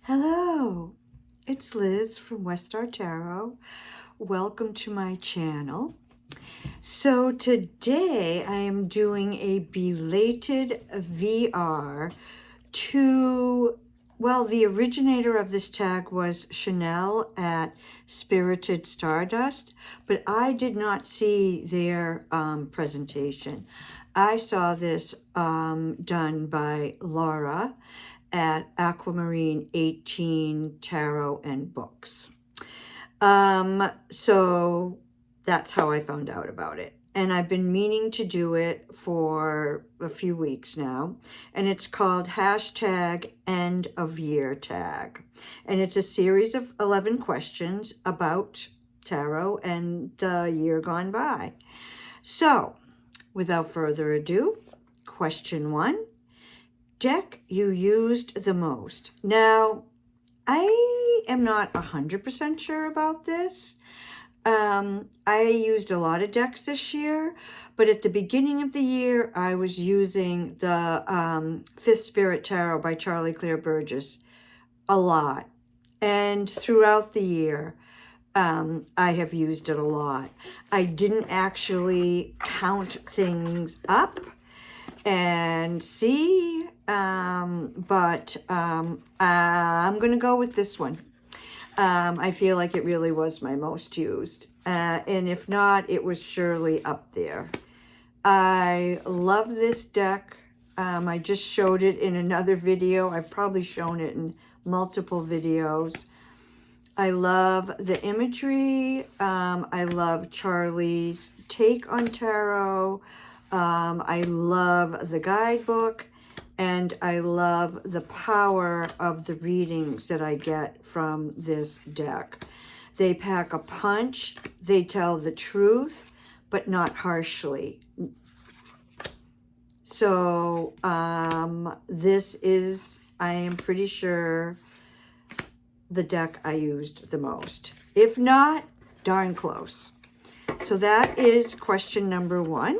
Hello, it's Liz from West Star Tarot. Welcome to my channel. So today I am doing a belated VR to, well, the originator of this tag was Chanel at Spirited Stardust, but I did not see their presentation. I saw this done by Laura at Aquamarine 18 Tarot and Books. So that's how I found out about it. And I've been meaning to do it for a few weeks now. And it's called hashtag End of Year Tag. And it's a series of 11 questions about tarot and the year gone by. So without further ado, question 1. Deck you used the most. Now, I am not 100% sure about this. I used a lot of decks this year, but at the beginning of the year, I was using the Fifth Spirit Tarot by Charlie Claire Burgess a lot. And throughout the year, I have used it a lot. I didn't actually count things up and see, but I'm going to go with this one. I feel like it really was my most used. And if not, it was surely up there. I love this deck. I just showed it in another video. I've probably shown it in multiple videos. I love the imagery. I love Charlie's take on tarot. I love the guidebook, and I love the power of the readings that I get from this deck. They pack a punch, they tell the truth, but not harshly. So this is, I am pretty sure, the deck I used the most. If not, darn close. So that is question number 1.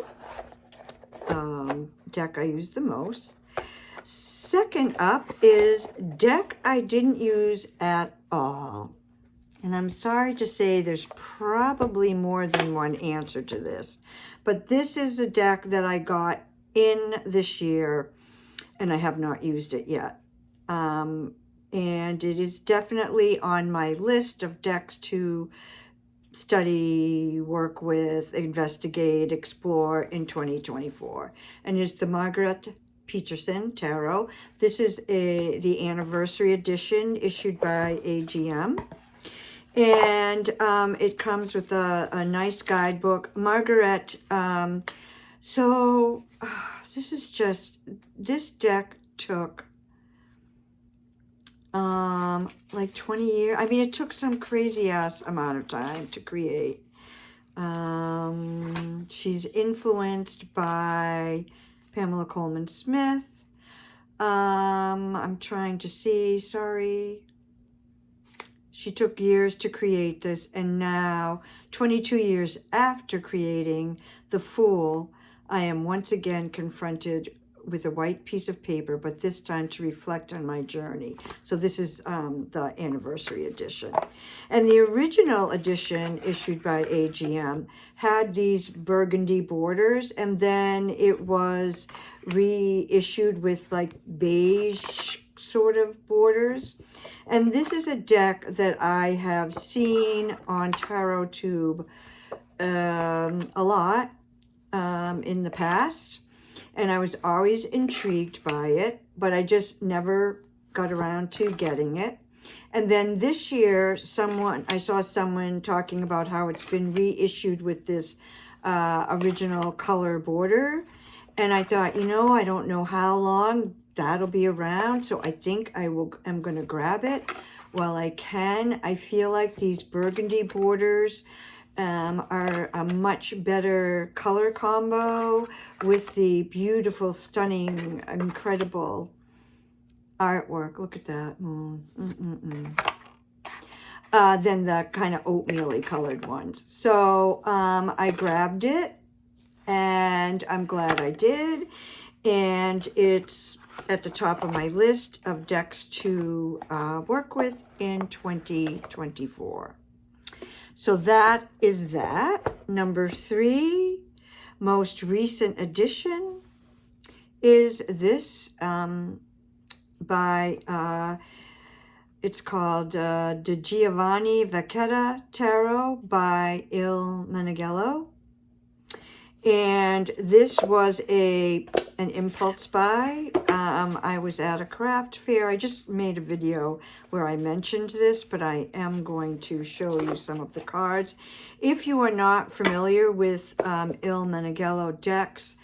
Deck I use the most. Second up is deck I didn't use at all. And I'm sorry to say there's probably more than one answer to this, but this is a deck that I got in this year and I have not used it yet. And it is definitely on my list of decks to study, work with, investigate, explore in 2024. And it's the Margaret Peterson Tarot. This is the anniversary edition issued by AGM. And it comes with a nice guidebook. Margaret, this deck took like 20 years. I mean, it took some crazy ass amount of time to create. She's influenced by Pamela Coleman Smith. I'm trying to see, sorry. She took years to create this, and now, 22 years after creating The Fool, I am once again confronted with a white piece of paper, but this time to reflect on my journey. So this is the anniversary edition. And the original edition issued by AGM had these burgundy borders, and then it was reissued with like beige sort of borders. And this is a deck that I have seen on TarotTube a lot in the past. And I was always intrigued by it, but I just never got around to getting it. And then this year, I saw someone talking about how it's been reissued with this original color border. And I thought, I don't know how long that'll be around, so I think I'm going to grab it while I can. I feel like these burgundy borders are a much better color combo with the beautiful, stunning, incredible artwork. Look at that. Than the kind of oatmeal-y colored ones. So I grabbed it, and I'm glad I did. And it's at the top of my list of decks to work with in 2024. So that is that. Number 3, most recent addition is this by, it's called De Giovanni Vecchetta Tarot by Il Meneghello. And this was an impulse buy. I was at a craft fair. I just made a video where I mentioned this, but I am going to show you some of the cards. If you are not familiar with Il Meneghello decks,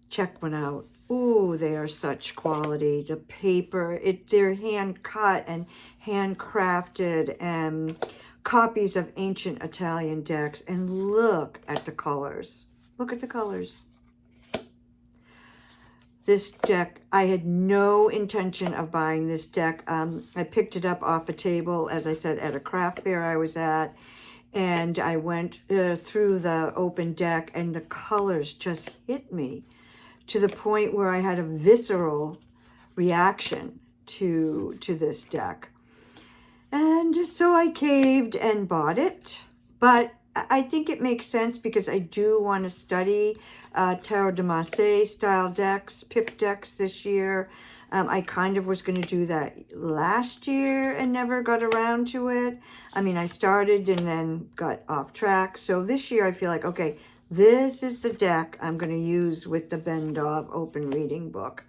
check one out. Ooh, they are such quality. The paper, they're hand cut and handcrafted and copies of ancient Italian decks. And look at the colors. Look at the colors. This deck, I had no intention of buying this deck. I picked it up off a table, as I said, at a craft fair I was at. And I went through the open deck, and the colors just hit me to the point where I had a visceral reaction to this deck. And so I caved and bought it. But I think it makes sense because I do want to study Tarot de Marseille style decks, pip decks this year. I kind of was going to do that last year and never got around to it. I mean, I started and then got off track. So this year I feel like, okay, this is the deck I'm going to use with the Bendov open reading book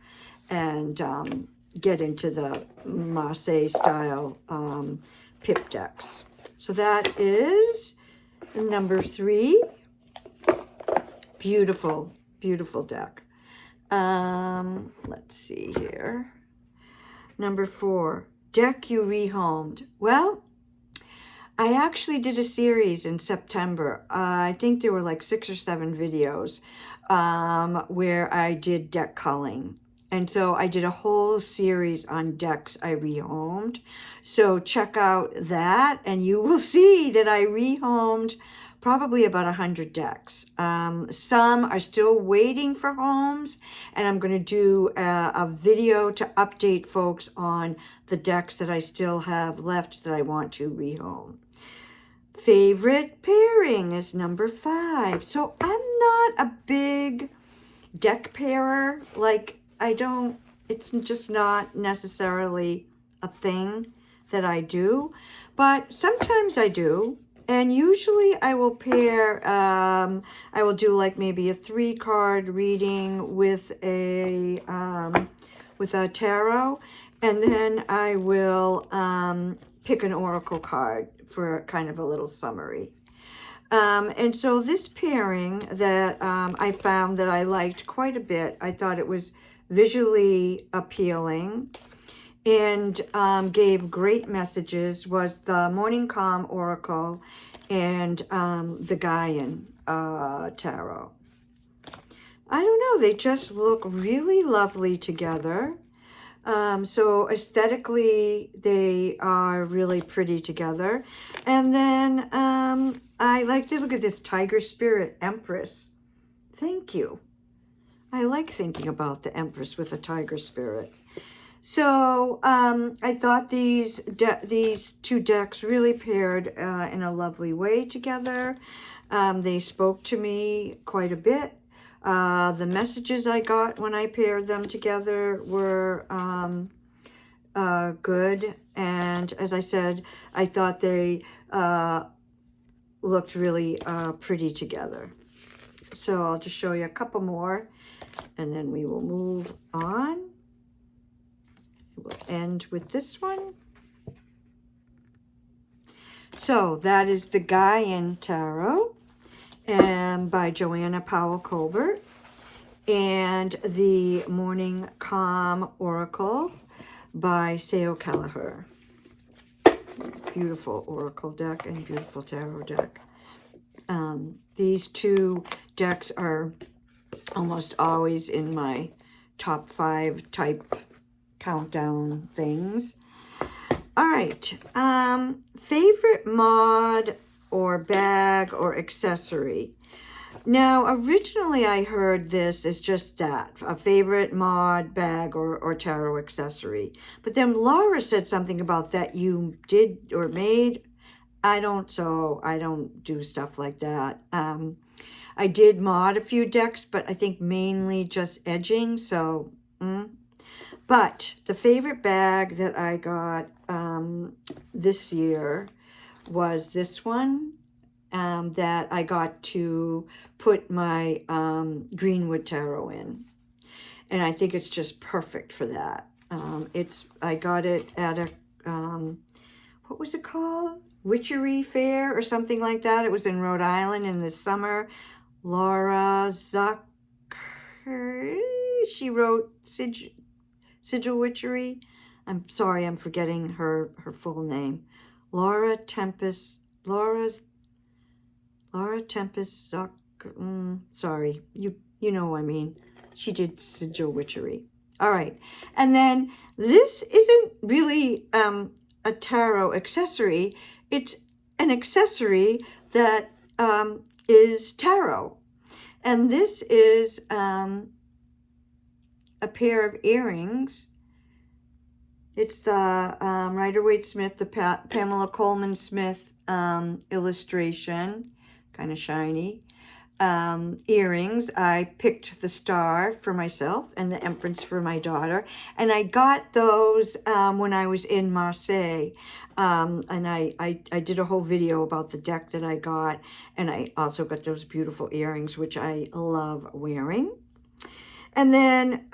and get into the Marseille style pip decks. So that is number 3. Beautiful, beautiful deck. Let's see here. Number 4, deck you rehomed. Well, I actually did a series in September. I think there were like 6 or 7 videos where I did deck culling. And so I did a whole series on decks I rehomed. So check out that and you will see that I rehomed probably about 100 decks. Some are still waiting for homes, and I'm going to do a video to update folks on the decks that I still have left that I want to rehome. Favorite pairing is number 5. So I'm not a big deck pairer. Like, it's just not necessarily a thing that I do, but sometimes I do. And usually I will pair, I will do like maybe a 3-card reading with a tarot, and then I will pick an oracle card for kind of a little summary. And so this pairing that I found that I liked quite a bit, I thought it was visually appealing and gave great messages, was the Morning Calm Oracle and the Gaian Tarot. I don't know, they just look really lovely together. So aesthetically, they are really pretty together. And then I like to look at this Tiger Spirit Empress. Thank you. I like thinking about the Empress with a Tiger Spirit. So I thought these 2 decks really paired in a lovely way together. They spoke to me quite a bit. The messages I got when I paired them together were good. And as I said, I thought they looked really pretty together. So I'll just show you a couple more and then we will move on. We'll end with this one. So that is the Gaian Tarot by Joanna Powell Colbert, and the Morning Calm Oracle by Seo Kelleher. Beautiful oracle deck and beautiful tarot deck. These 2 decks are almost always in my top 5 type countdown things. All right. Favorite mod or bag or accessory. Now, originally I heard this as just that, a favorite mod, bag, or tarot accessory. But then Laura said something about that you did or made. I don't do stuff like that. I did mod a few decks, but I think mainly just edging, so... But the favorite bag that I got this year was this one. That I got to put my Greenwood Tarot in. And I think it's just perfect for that. I got it at a, what was it called? Witchery Fair or something like that. It was in Rhode Island in the summer. Laura Zucker, she wrote Sigil Witchery. I'm sorry, I'm forgetting her full name. Laura Tempest, sorry, you know what I mean. She did Sigil Witchery. All right. And then this isn't really a tarot accessory. It's an accessory that is tarot. And this is a pair of earrings. It's the Rider-Waite-Smith, the Pamela Coleman Smith illustration. Kind of shiny. Earrings. I picked the star for myself and the empress for my daughter. And I got those when I was in Marseille. And I did a whole video about the deck that I got. And I also got those beautiful earrings, which I love wearing. And then,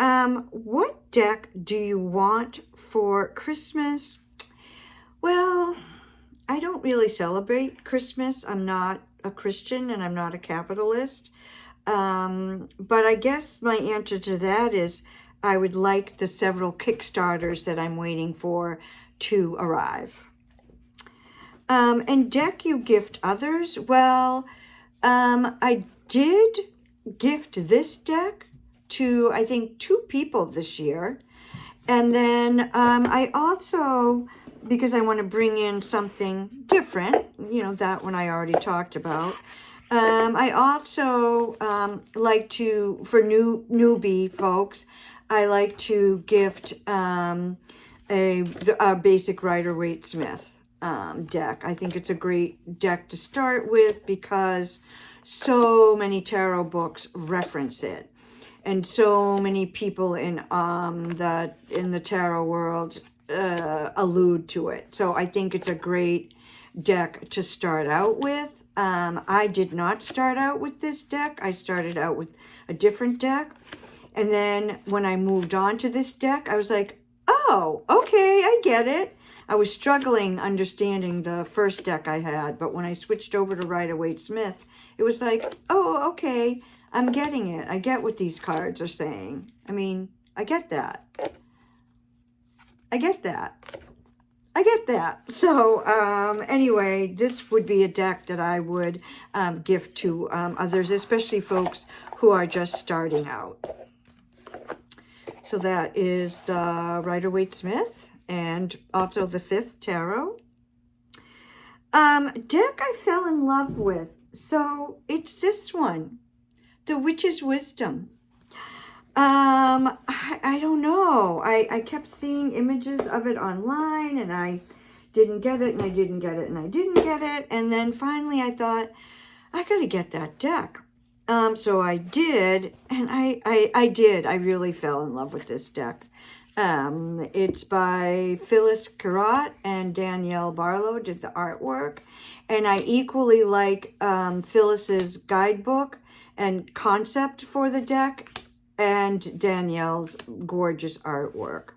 what deck do you want for Christmas? Well, I don't really celebrate Christmas. I'm not a Christian and I'm not a capitalist. But I guess my answer to that is I would like the several Kickstarters that I'm waiting for to arrive. And deck you gift others? Well, I did gift this deck to, I think, 2 people this year. And then I also, because I want to bring in something different, you know, that one I already talked about. I also like to, for newbie folks, I like to gift a basic Rider-Waite-Smith deck. I think it's a great deck to start with because so many tarot books reference it. And so many people in the tarot world allude to it. So I think it's a great deck to start out with. I did not start out with this deck. I started out with a different deck. And then when I moved on to this deck, I was like, oh, okay, I get it. I was struggling understanding the first deck I had. But when I switched over to Rider-Waite-Smith, it was like, oh, okay, I'm getting it. I get what these cards are saying. I mean, I get that. So, anyway, this would be a deck that I would gift to others, especially folks who are just starting out. So that is the Rider-Waite-Smith and also the 5th Tarot. Deck I fell in love with. So it's this one. The Witch's Wisdom. I don't know. I kept seeing images of it online and I didn't get it and I didn't get it and I didn't get it. And then finally I thought, I gotta get that deck. So I did, and I really fell in love with this deck. It's by Phyllis Carrot and Danielle Barlow did the artwork. And I equally like Phyllis's guidebook and concept for the deck and Danielle's gorgeous artwork.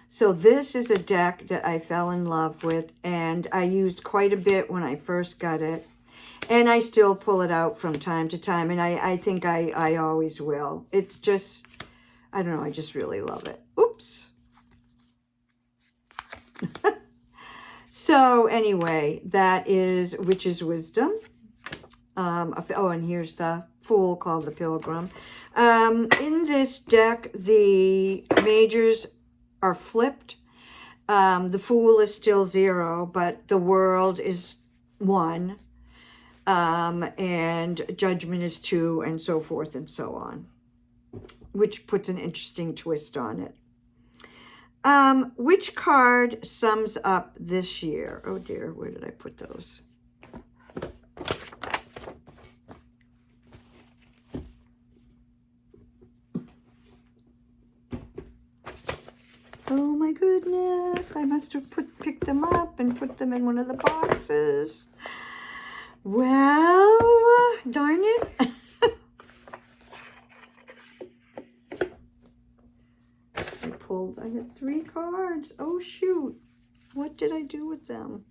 So this is a deck that I fell in love with and I used quite a bit when I first got it. And I still pull it out from time to time, and I think I always will. It's just, I don't know, I just really love it. Oops. So anyway, that is Witch's Wisdom. Oh, and here's the Fool called the Pilgrim. In this deck, the majors are flipped. The Fool is still 0, but the World is 1. and Judgment is 2, and so forth and so on, which puts an interesting twist on it. Which card sums up this year? Oh dear, where did I put those? Oh my goodness, I must have picked them up and put them in one of the boxes. Well, darn it. I had 3 cards. Oh shoot. What did I do with them?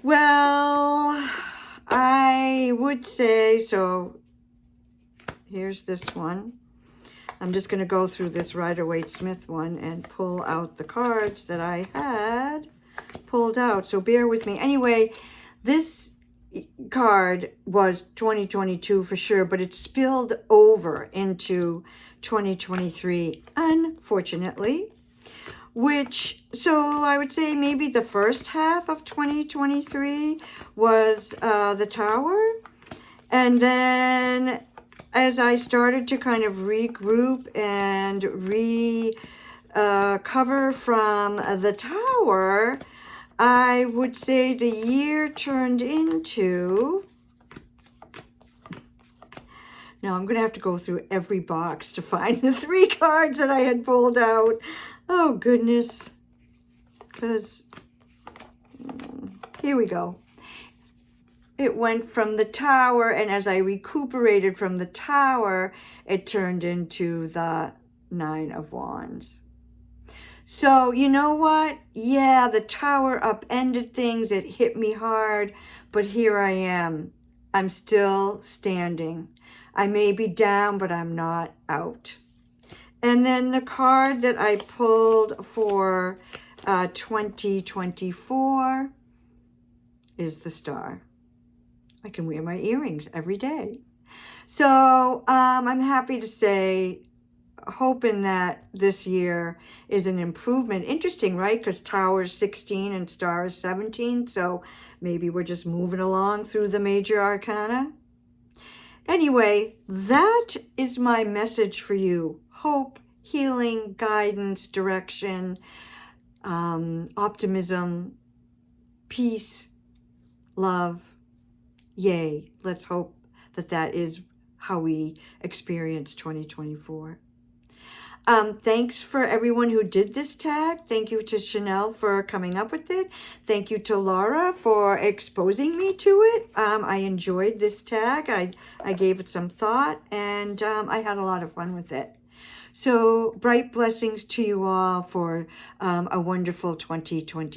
Well, I would say, so here's this one. I'm just going to go through this Rider-Waite-Smith one and pull out the cards that I had pulled out. So bear with me. Anyway, this card was 2022 for sure, but it spilled over into 2023, unfortunately. So I would say maybe the first half of 2023 was the Tower. And then as I started to kind of regroup and recover from the Tower, I would say the year turned into... Now I'm going to have to go through every box to find the 3 cards that I had pulled out. Oh, goodness. Because, here we go. It went from the Tower, and as I recuperated from the Tower, it turned into the 9 of Wands. So, you know what? Yeah, the Tower upended things. It hit me hard, but here I am. I'm still standing. I may be down, but I'm not out. And then the card that I pulled for 2024 is the Star. I can wear my earrings every day. So I'm happy to say, hoping that this year is an improvement. Interesting, right? Because Tower is 16 and Star is 17. So maybe we're just moving along through the major arcana. Anyway, that is my message for you. Hope, healing, guidance, direction, optimism, peace, love. Yay. Let's hope that that is how we experience 2024. Thanks for everyone who did this tag. Thank you to Chanel for coming up with it. Thank you to Laura for exposing me to it. I enjoyed this tag. I gave it some thought, and I had a lot of fun with it. So bright blessings to you all for a wonderful 2020.